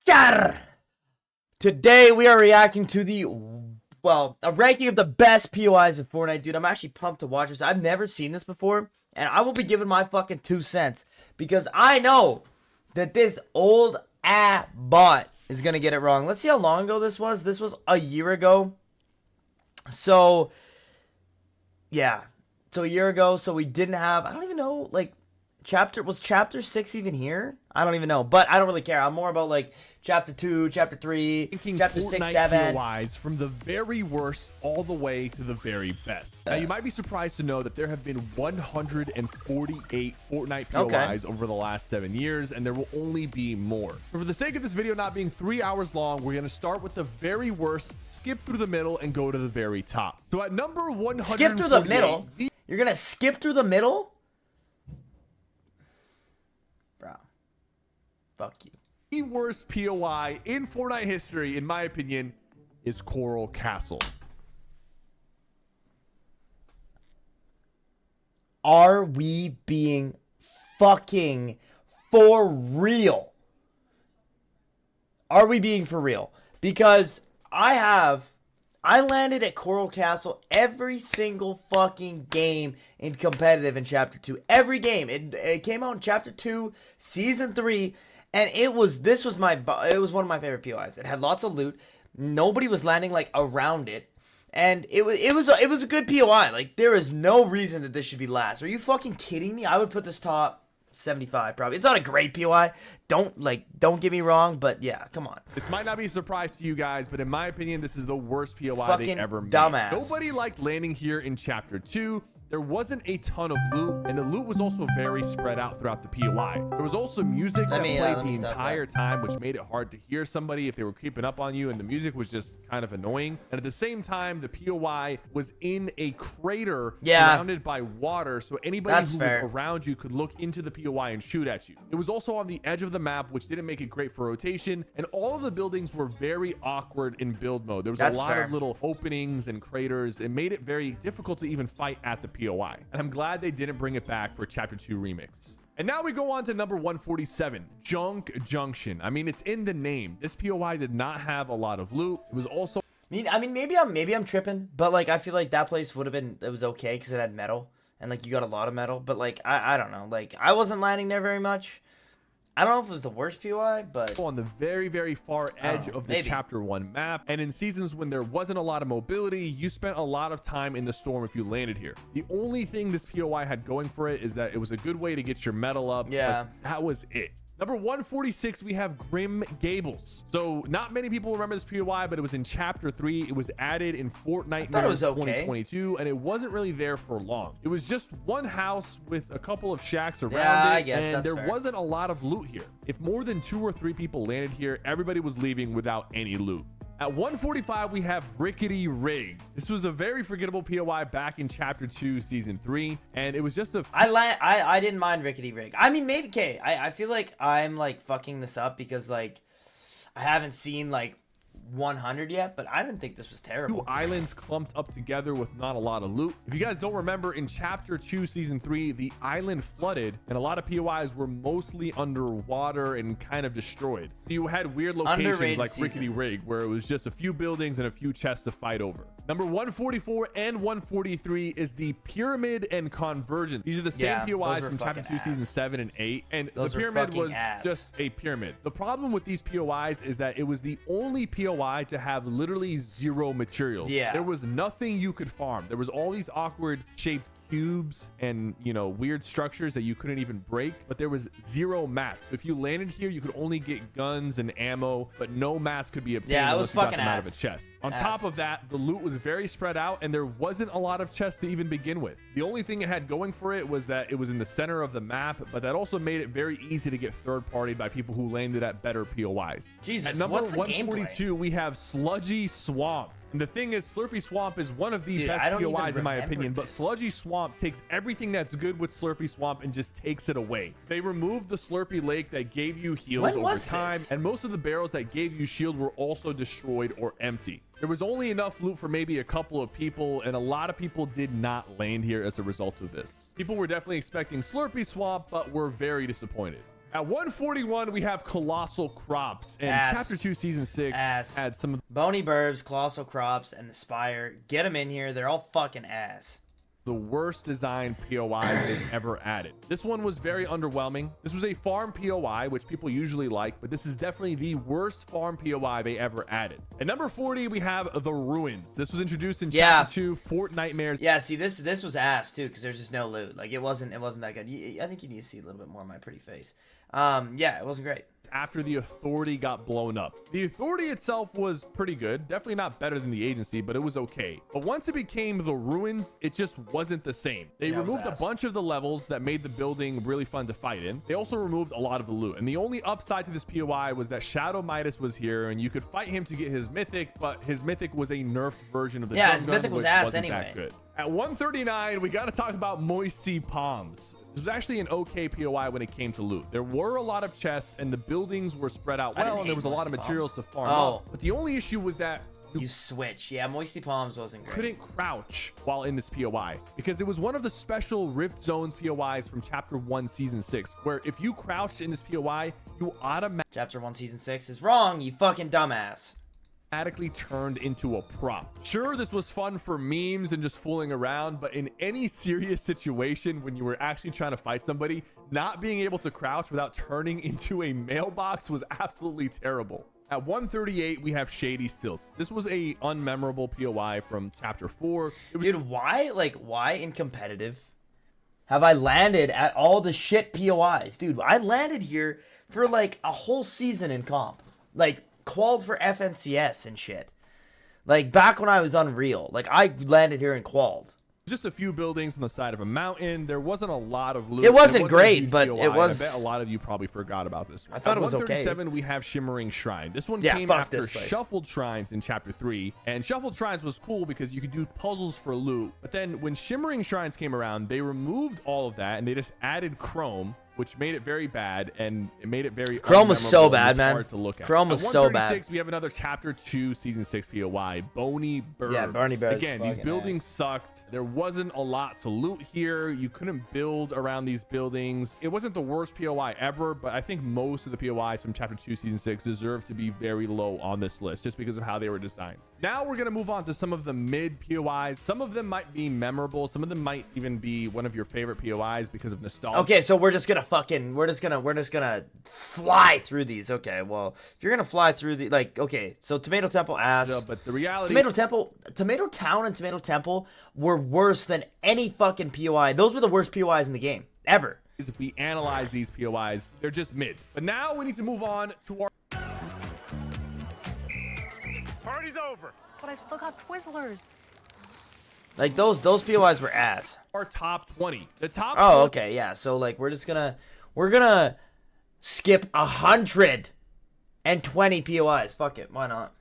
Char! Today we are reacting to a ranking of the best POIs in Fortnite. Dude, I'm actually pumped to watch this. I've never seen this before, and I will be giving my fucking 2 cents because I know that this old bot is gonna get it wrong. Let's see how long ago this was. This was a year ago. So, yeah. So a year ago, so we didn't have, I don't even know, like, was chapter 6 even here? I don't even know, but I don't really care. I'm more about like chapter 2, chapter 3, chapter 6, 7. POIs from the very worst all the way to the very best. Now you might be surprised to know that there have been 148 Fortnite POIs over the last 7 years, and there will only be more. But for the sake of this video not being 3 hours long, we're gonna start with the very worst, skip through the middle, and go to the very top. So at number 148, skip through the middle? You're gonna skip through the middle? Bro, fuck you. The worst POI in Fortnite history, in my opinion, is Coral Castle. Are we being fucking for real? Are we being for real? Because I landed at Coral Castle every single fucking game in competitive in chapter 2. Every game. It came out in chapter 2, season 3, and it was one of my favorite POIs. It had lots of loot. Nobody was landing like around it. And it was a good POI. Like, there is no reason that this should be last. Are you fucking kidding me? I would put this top 75 probably. It's not a great POI. Don't get me wrong, but yeah, come on. This might not be a surprise to you guys, but in my opinion, this is the worst POI fucking they ever made. Dumbass. Nobody liked landing here in chapter 2. There wasn't a ton of loot, and the loot was also very spread out throughout the POI. There was also music that played the entire time, which made it hard to hear somebody if they were creeping up on you, and the music was just kind of annoying. And at the same time, the POI was in a crater surrounded by water, so anybody who was around you could look into the POI and shoot at you. It was also on the edge of the map, which didn't make it great for rotation, and all of the buildings were very awkward in build mode. There was a lot of little openings and craters. It made it very difficult to even fight at the POI, and I'm glad they didn't bring it back for chapter 2 remix. And now we go on to number 147, Junk Junction. I mean, it's in the name. This POI did not have a lot of loot. It was also, I mean, maybe I'm tripping, but like I feel like that place would have been, it was okay because it had metal and like you got a lot of metal, but like I don't know, like I wasn't landing there very much. I don't know if it was the worst POI, but on the very, very far edge of the chapter 1 map. And in seasons when there wasn't a lot of mobility, you spent a lot of time in the storm if you landed here. The only thing this POI had going for it is that it was a good way to get your metal up. Yeah, but that was it. Number 146, we have Grim Gables. So not many people remember this POI, but it was in chapter 3. It was added in Fortnite 2022, and it wasn't really there for long. It was just one house with a couple of shacks around it, and there wasn't a lot of loot here. If more than 2 or 3 people landed here, everybody was leaving without any loot. At 145, we have Rickety Rig. This was a very forgettable POI back in chapter 2, season 3, and it was just a I didn't mind Rickety Rig. I mean, maybe I feel like I'm like fucking this up because like I haven't seen like 100 yet, but I didn't think this was terrible. 2 islands clumped up together with not a lot of loot. If you guys don't remember, in chapter 2 season 3, the island flooded and a lot of POIs were mostly underwater and kind of destroyed. You had weird locations like Rickety Rig where it was just a few buildings and a few chests to fight over. Number 144 and 143 is the Pyramid and Convergence. These are the same POIs from chapter 2 season 7 and 8, and the pyramid was just a pyramid. The problem with these POIs is that it was the only POI to have literally 0 materials. There was nothing you could farm. There was all these awkward shaped cubes and, you know, weird structures that you couldn't even break, but there was 0 mats. So if you landed here, you could only get guns and ammo, but no mats could be obtained unless you got them out of a chest. On top of that, the loot was very spread out and there wasn't a lot of chests to even begin with. The only thing it had going for it was that it was in the center of the map, but that also made it very easy to get third-partied by people who landed at better POIs. Jesus, at number 142, we have Sludgy Swamp. And the thing is, Slurpy Swamp is one of the best POIs in my opinion, but Sludgy Swamp takes everything that's good with Slurpy Swamp and just takes it away. They removed the Slurpy Lake that gave you heals over time, and most of the barrels that gave you shield were also destroyed or empty. There was only enough loot for maybe a couple of people, and a lot of people did not land here as a result of this. People were definitely expecting Slurpy Swamp, but were very disappointed. At 141, we have Colossal Crops. And Chapter 2, Season 6 had some of Bony Burbs, Colossal Crops, and the Spire. Get them in here. They're all fucking ass. the worst designed POIs they've ever added. This one was very underwhelming. This was a farm POI, which people usually like, but this is definitely the worst farm POI they ever added. At number 40, we have the Ruins. This was introduced in Chapter 2, Fortnite. Yeah, see, this was ass too, because there's just no loot. Like, it wasn't that good. I think you need to see a little bit more of my pretty face. Yeah, it wasn't great. After the Authority got blown up. The Authority itself was pretty good. Definitely not better than the Agency, but it was okay. But once it became the Ruins, it just wasn't the same. They removed a bunch of the levels that made the building really fun to fight in. They also removed a lot of the loot. And the only upside to this POI was that Shadow Midas was here, and you could fight him to get his Mythic, but his Mythic was a nerfed version of the Yeah, his Mythic was ass anyway. That good. At 139, we got to talk about Moisty Palms. This was actually an okay POI when it came to loot. There were a lot of chests, and the buildings were spread out well, and there was a lot of materials to farm up. But the only issue was that you switch. Yeah, Moisty Palms wasn't great. Couldn't crouch while in this POI because it was one of the special Rift Zones POIs from Chapter 1, Season 6, where if you crouched in this POI, you automatically... Chapter 1, Season 6 is wrong, you fucking dumbass. Turned into a prop. Sure, this was fun for memes and just fooling around, but in any serious situation when you were actually trying to fight somebody, not being able to crouch without turning into a mailbox was absolutely terrible. At 138, we have Shady Stilts. This was a unmemorable POI from Chapter 4. Dude, why in competitive have I landed at all the shit POIs? Dude, I landed here for like a whole season in comp. Like, qualled for FNCS and shit. Like, back when I was Unreal. Like, I landed here and qualled. Just a few buildings on the side of a mountain. There wasn't a lot of loot. It wasn't great, but POI. it was... I bet a lot of you probably forgot about this one. I thought it was okay. At 137, we have Shimmering Shrine. This one came after Shuffled Shrines in Chapter 3. And Shuffled Shrines was cool because you could do puzzles for loot. But then when Shimmering Shrines came around, they removed all of that and they just added Chrome, which made it very bad, and it made it very Chrome was so bad, man. Hard to look at. Chrome was so bad. We have another Chapter 2, Season 6 POI, Bony Burbs. Yeah, Bony Burbs. Again, these buildings sucked. There wasn't a lot to loot here. You couldn't build around these buildings. It wasn't the worst POI ever, but I think most of the POIs from Chapter 2, Season 6 deserve to be very low on this list just because of how they were designed. Now we're going to move on to some of the mid POIs. Some of them might be memorable. Some of them might even be one of your favorite POIs because of nostalgia. Okay, so we're just gonna fly through these. Okay, well, if you're gonna fly through the, like, okay, so Tomato Temple ass. No, but the reality, Tomato Town and Tomato Temple were worse than any fucking POI. Those were the worst POIs in the game ever. Is if we analyze these POIs, they're just mid. But now we need to move on to our party's over. But I've still got Twizzlers. Like, those POIs were ass. Our top 20. The top. Oh, okay, yeah. So like, we're gonna skip 120 POIs. Fuck it, why not?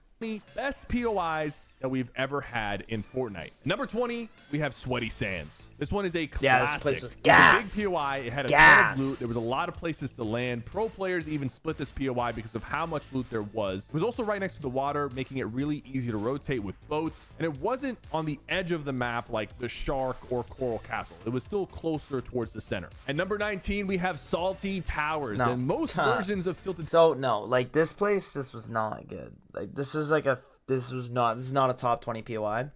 Best POIs that we've ever had in Fortnite. Number 20, we have Sweaty Sands. This one is a classic. Yeah, this place was gas. It was a big POI. It had a ton of loot. There was a lot of places to land. Pro players even split this POI because of how much loot there was. It was also right next to the water, making it really easy to rotate with boats. And it wasn't on the edge of the map like the Shark or Coral Castle. It was still closer towards the center. At number 19, we have Salty Towers. And most versions of Tilted... So, no, like, this place just was not good. Like, this is like a... This is not a top 20 POI.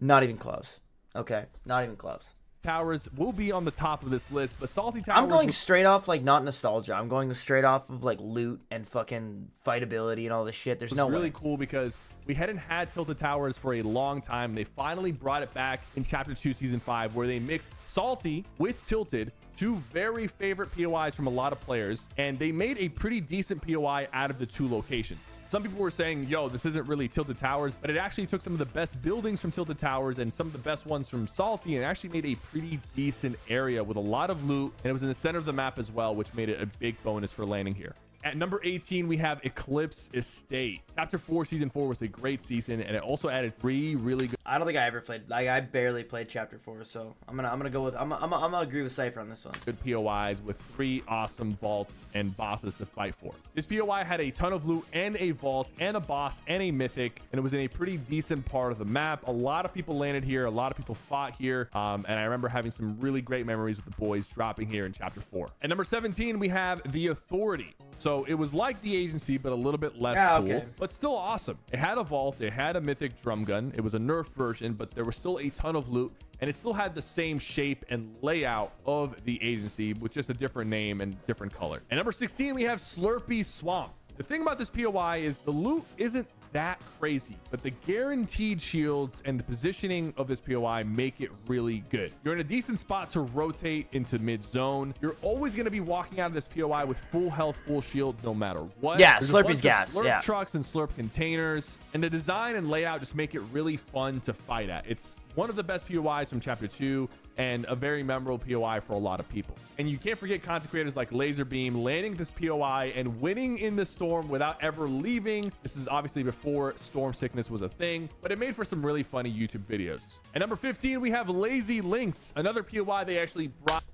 Not even close. Okay, not even close. Towers will be on the top of this list, but Salty Towers... I'm going straight off, like, not nostalgia. I'm going straight off of, like, loot and fucking fightability and all this shit. There's no way. It's really cool because we hadn't had Tilted Towers for a long time. They finally brought it back in Chapter 2, Season 5, where they mixed Salty with Tilted, two very favorite POIs from a lot of players, and they made a pretty decent POI out of the two locations. Some people were saying, yo, this isn't really Tilted Towers, but it actually took some of the best buildings from Tilted Towers and some of the best ones from Salty and actually made a pretty decent area with a lot of loot. And it was in the center of the map as well, which made it a big bonus for landing here. At number 18, we have Eclipse Estate. Chapter 4, Season 4 was a great season, and it also added 3 really good. I don't think I ever played. Like, I barely played Chapter 4, so I'm gonna go with. I'm gonna agree with Cypher on this one. Good POIs with 3 awesome vaults and bosses to fight for. This POI had a ton of loot and a vault and a boss and a mythic, and it was in a pretty decent part of the map. A lot of people landed here. A lot of people fought here, and I remember having some really great memories with the boys dropping here in Chapter 4. At number 17, we have The Authority. So it was like the agency, but a little bit less cool, but still awesome. It had a vault, it had a mythic drum gun, it was a nerf version, but there was still a ton of loot, and it still had the same shape and layout of the agency with just a different name and different color. At number 16, we have Slurpy Swamp. The thing about this POI is the loot isn't that crazy, but the guaranteed shields and the positioning of this POI make it really good. You're in a decent spot to rotate into mid zone. You're always going to be walking out of this POI with full health, full shield, no matter what. Yeah, There's Slurpy's gas. Slurp trucks and Slurp containers, and the design and layout just make it really fun to fight at. It's one of the best POIs from Chapter 2 and a very memorable POI for a lot of people. And you can't forget content creators like Laserbeam landing this POI and winning in the storm without ever leaving. This is obviously before storm sickness was a thing, but it made for some really funny YouTube videos. At number 15, we have Lazy Links, another POI they actually brought.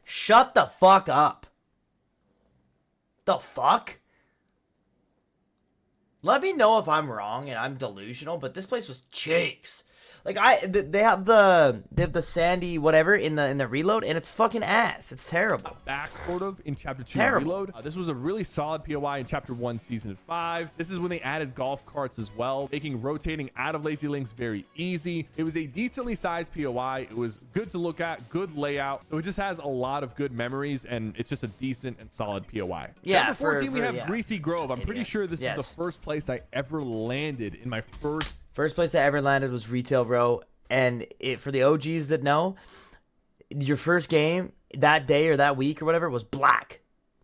Shut the fuck up. The fuck? Let me know if I'm wrong and I'm delusional, but this place was cheeks. Like they have the sandy whatever in the reload, and it's fucking ass. It's terrible. Back sort of in Chapter 2 Terrible. reload. This was a really solid POI in Chapter 1 Season 5. This is when they added golf carts as well, making rotating out of Lazy Links very easy. It was a decently sized POI. It was good to look at, good layout. So it just has a lot of good memories, and it's just a decent and solid POI. Yeah. Number 14, we have Greasy Grove. I'm pretty sure this Yes. is the first place I ever landed in my First place I ever landed was retail, bro. And for the OGs that know, your first game that day or that week or whatever was black.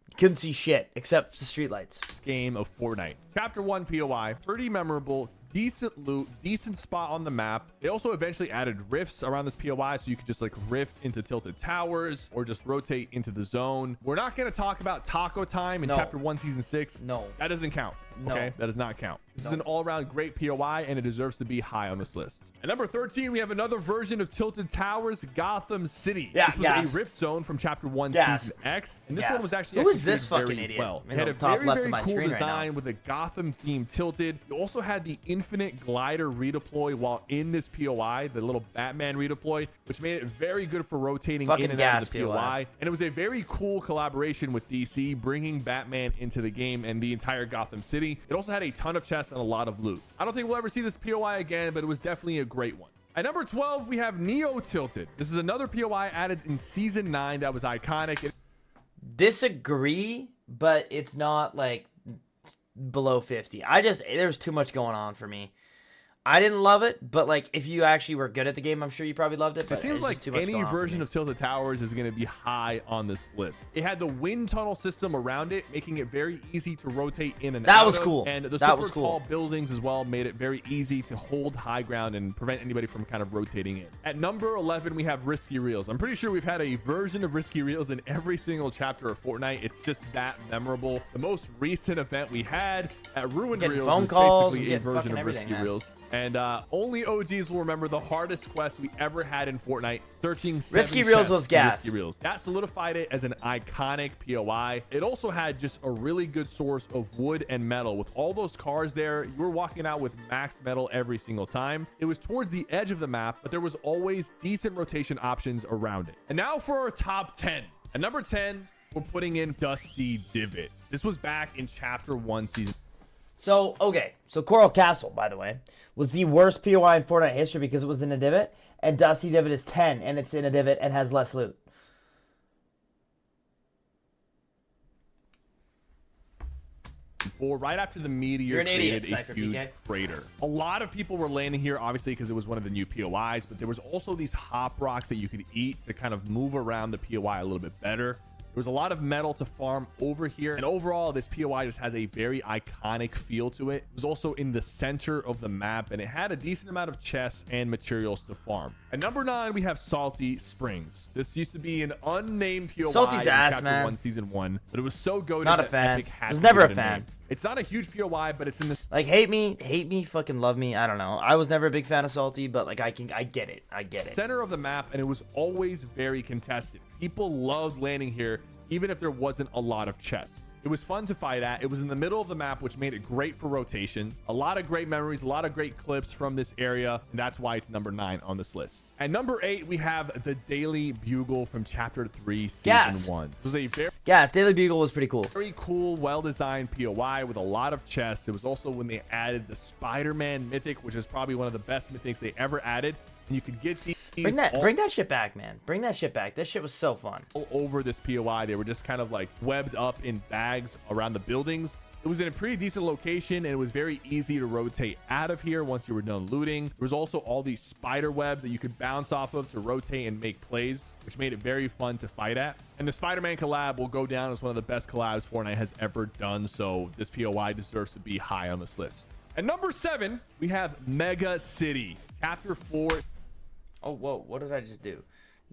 You couldn't see shit except the streetlights. game of Fortnite. Chapter 1 POI, pretty memorable. Decent loot, decent spot on the map. They also eventually added rifts around this POI, so you could just like rift into tilted towers or just rotate into the zone. We're not going to talk about taco time in Chapter 1 Season 6. No. That doesn't count. No. Okay, that does not count. This is an all-around great POI, and it deserves to be high on this list. At number 13, we have another version of Tilted Towers, Gotham City. Yeah, this was a rift zone from Chapter 1 Season X, and this one was actually Who is this executed fucking very idiot? well. In It had the a top very, left very of my cool screen right design now. with a Gotham theme tilted. You also had the infinite glider redeploy while in this POI, the little Batman redeploy, which made it very good for rotating Fucking in and out gas of the POI. POI. And it was a very cool collaboration with DC, bringing Batman into the game and the entire Gotham City. It also had a ton of chests and a lot of loot. I don't think we'll ever see this POI again, but it was definitely a great one. At number 12, we have Neo Tilted. This is another POI added in Season 9 that was iconic. Disagree, but it's not like below 50. There's too much going on for me. I didn't love it, but like if you actually were good at the game, I'm sure you probably loved it. But It seems like any version of Tilted Towers is going to be high on this list. It had the wind tunnel system around it, making it very easy to rotate in and out. That was cool. And the That super was cool. tall buildings as well made it very easy to hold high ground and prevent anybody from kind of rotating in. At number 11, we have Risky Reels. I'm pretty sure we've had a version of Risky Reels in every single chapter of Fortnite. It's just that memorable. The most recent event we had at Ruined Getting Reels phone was calls basically a and version fucking of Risky everything, man. Reels. And only OGs will remember the hardest quest we ever had in Fortnite, searching Risky 7 Reels chests was in gas. Risky Reels. That solidified it as an iconic POI. It also had just a really good source of wood and metal. With all those cars there, you were walking out with max metal every single time. It was towards the edge of the map, but there was always decent rotation options around it. And now for our top 10. At number 10, we're putting in Dusty Divot. This was back in Chapter 1 Season. So Coral Castle, by the way, was the worst POI in Fortnite history because it was in a divot, and Dusty Divot is 10, and it's in a divot and has less loot. Right after the meteor You're an idiot, created a Cypher huge PK. crater. A lot of people were landing here, obviously, because it was one of the new POIs, but there was also these hop rocks that you could eat to kind of move around the POI a little bit better. There was a lot of metal to farm over here, and overall this POI just has a very iconic feel to it. It was also in the center of the map, and it had a decent amount of chests and materials to farm. At number 9, we have Salty Springs. This used to be an unnamed POI Salty's in ass, Chapter man. 1 Season 1, but it was so goated Not a that fan. Epic had Was to never give a it fan. name. It's not a huge POI, but it's in the Like, hate me, fucking love me. I don't know. I was never a big fan of Salty, but like I get it. I get it. center of the map, and it was always very contested. People loved landing here, even if there wasn't a lot of chests. It was fun to fight at. It was in the middle of the map, which made it great for rotation. A lot of great memories, a lot of great clips from this area, and that's why it's number 9 on this list. At number 8, we have the Daily Bugle from Chapter 3, Season 1. It was a Gas, Daily Bugle was pretty cool. very cool, well-designed POI with a lot of chests. It was also when they added the Spider-Man Mythic, which is probably one of the best mythics they ever added. And you could get these Bring that shit back, man. Bring that shit back. This shit was so fun. all over this POI. They were just kind of like webbed up in bags around the buildings. It was in a pretty decent location, and it was very easy to rotate out of here once you were done looting. There was also all these spider webs that you could bounce off of to rotate and make plays, which made it very fun to fight at. And the Spider-Man collab will go down as one of the best collabs Fortnite has ever done, so this POI deserves to be high on this list. At number 7, we have Mega City, Chapter 4. Oh, whoa. What did I just do?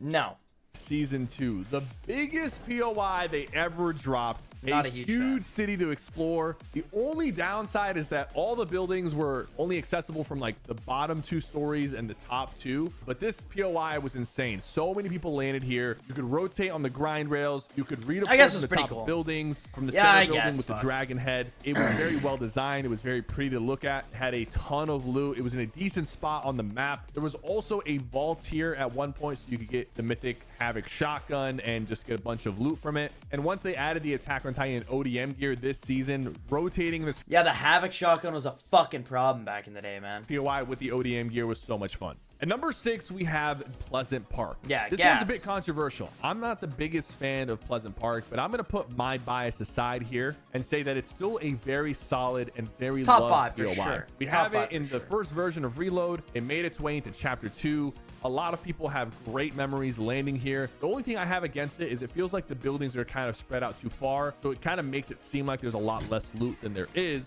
No. Season 2, the biggest POI they ever dropped. Not a huge fan. City to explore. The only downside is that all the buildings were only accessible from like the bottom 2 stories and the top 2, but this POI was insane. So many people landed here. You could rotate on the grind rails. You could redeploy I guess from it was the pretty top cool. buildings, from the Yeah, center I building guess, with the fuck. dragon head. It was very well designed. It was very pretty to look at. It had a ton of loot. It was in a decent spot on the map. There was also a vault here at one point, so you could get the mythic Havoc shotgun and just get a bunch of loot from it. And once they added the Attack on Titan ODM gear this season, rotating this Yeah, the Havoc shotgun was a fucking problem back in the day, man. POI with the ODM gear was so much fun. At number 6, we have Pleasant Park. Yeah, this gas. one's a bit controversial. I'm not the biggest fan of Pleasant Park, but I'm going to put my bias aside here and say that it's still a very solid and very Top loved 5 for POI. sure. We Top have 5 it in for the sure. first version of Reload. It made its way into Chapter 2. A lot of people have great memories landing here. The only thing I have against it is it feels like the buildings are kind of spread out too far, so it kind of makes it seem like there's a lot less loot than there is.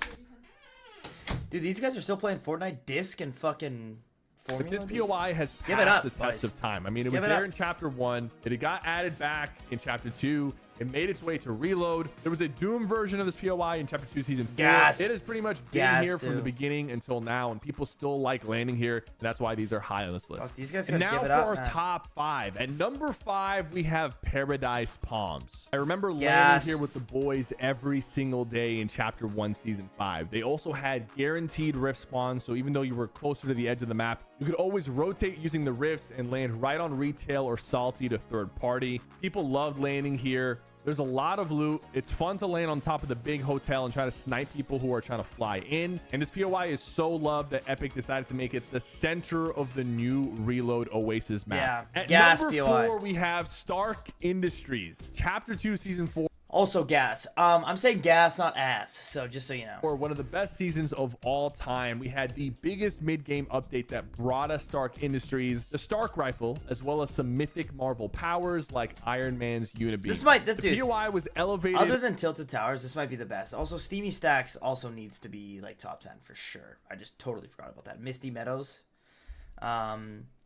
Dude, these guys are still playing Fortnite disc and fucking But formula. this dude? POI has Give it passed up, the test boys. of time. I mean, it Give was it there up. in Chapter 1. It got added back in Chapter 2. It made its way to Reload. There was a Doom version of this POI in Chapter 2 Season 4. Gas. It has pretty much been Gas, here from the dude. beginning until now, and people still like landing here. And that's why these are high on this list. Fuck, these guys And gotta now give for it up, our man. top 5. At number 5, we have Paradise Palms. I remember landing Yes. here with the boys every single day in Chapter 1 Season 5. They also had guaranteed rift spawns, so even though you were closer to the edge of the map, you could always rotate using the rifts and land right on retail or salty to third party. People loved landing here. There's a lot of loot. It's fun to land on top of the big hotel and try to snipe people who are trying to fly in. And this POI is so loved that Epic decided to make it the center of the new Reload Oasis map. Yeah, At gas number POI. 4, we have Stark Industries, Chapter 2, Season 4. Also gas. I'm saying gas, not ass. So just so you know. For one of the best seasons of all time, we had the biggest mid-game update that brought us Stark Industries, the Stark Rifle, as well as some mythic Marvel powers like Iron Man's Unibeam. The dude, POI was elevated. Other than Tilted Towers, this might be the best. Also, Steamy Stacks also needs to be like top 10 for sure. I just totally forgot about that. Misty Meadows.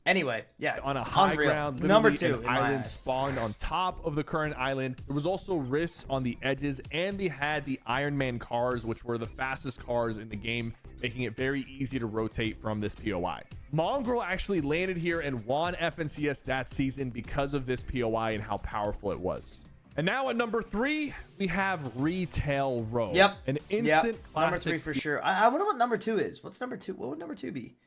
Anyway, yeah. on a high unreal. ground, Number literally 2 an in my island eyes. spawned on top of the current island. There was also rifts on the edges, and they had the Iron Man cars, which were the fastest cars in the game, making it very easy to rotate from this POI. Mongrel actually landed here and won FNCS that season because of this POI and how powerful it was. And now at number 3, we have Retail Row. Yep. An instant Yep. classic. Number 3 for sure. I wonder what number 2 is. What's number 2? What would number 2 be?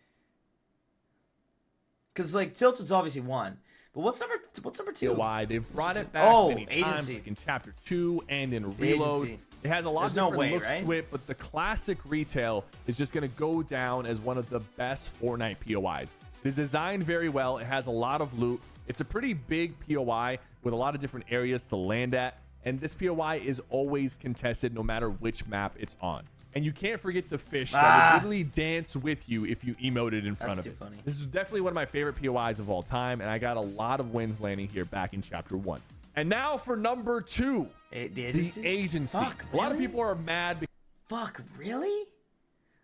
Because like Tilted's obviously 1, but what's number 2? POI. They've brought it back many times, Agency. like in Chapter 2 and in Reload. Agency. It has a lot There's of no different way, looks right? to it, but the classic Retail is just going to go down as one of the best Fortnite POIs. It is designed very well. It has a lot of loot. It's a pretty big POI with a lot of different areas to land at, and this POI is always contested no matter which map it's on. And you can't forget the fish that would literally dance with you if you emoted in front That's of too it. funny. This is definitely one of my favorite POIs of all time, and I got a lot of wins landing here back in Chapter 1. And now for number 2, The the agency. agency. Fuck, A lot of really? people are mad Fuck, really?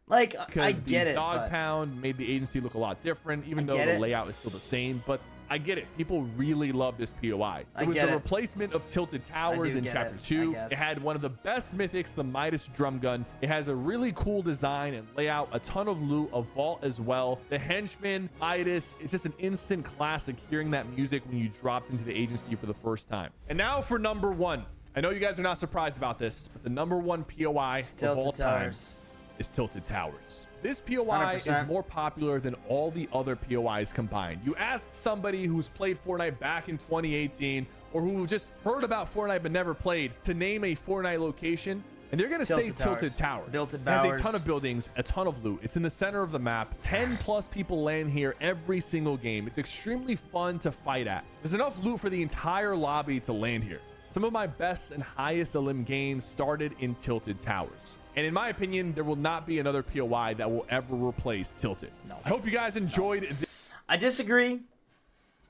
Like, I because get the it. dog but pound made the agency look a lot different, even though get the it. layout is still the same. But I get it. People really love this POI. I It was get the it. replacement of Tilted Towers do in get Chapter it, I 2. guess. It had one of the best mythics, the Midas drum gun. It has a really cool design and layout, a ton of loot, a vault as well. The henchman, Midas, it's just an instant classic hearing that music when you dropped into the agency for the first time. And now for number 1. I know you guys are not surprised about this, but the number 1 POI of Tilted all time Towers. is Tilted Towers. This POI is 100%. more popular than all the other POIs combined. You ask somebody who's played Fortnite back in 2018 or who just heard about Fortnite but never played to name a Fortnite location, and they're going to say Tilted Tilted Towers. Tower. Built in It has a Bowers. ton of buildings, a ton of loot. It's in the center of the map. 10 plus people land here every single game. It's extremely fun to fight at. There's enough loot for the entire lobby to land here. Some of my best and highest elim games started in Tilted Towers. And in my opinion, there will not be another POI that will ever replace Tilted. No. I hope you guys enjoyed this. I disagree,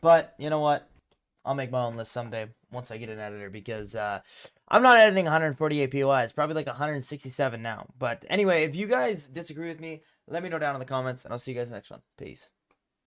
but you know what? I'll make my own list someday once I get an editor because I'm not editing 148 POIs. Probably like 167 now. But anyway, if you guys disagree with me, let me know down in the comments, and I'll see you guys next one. Peace.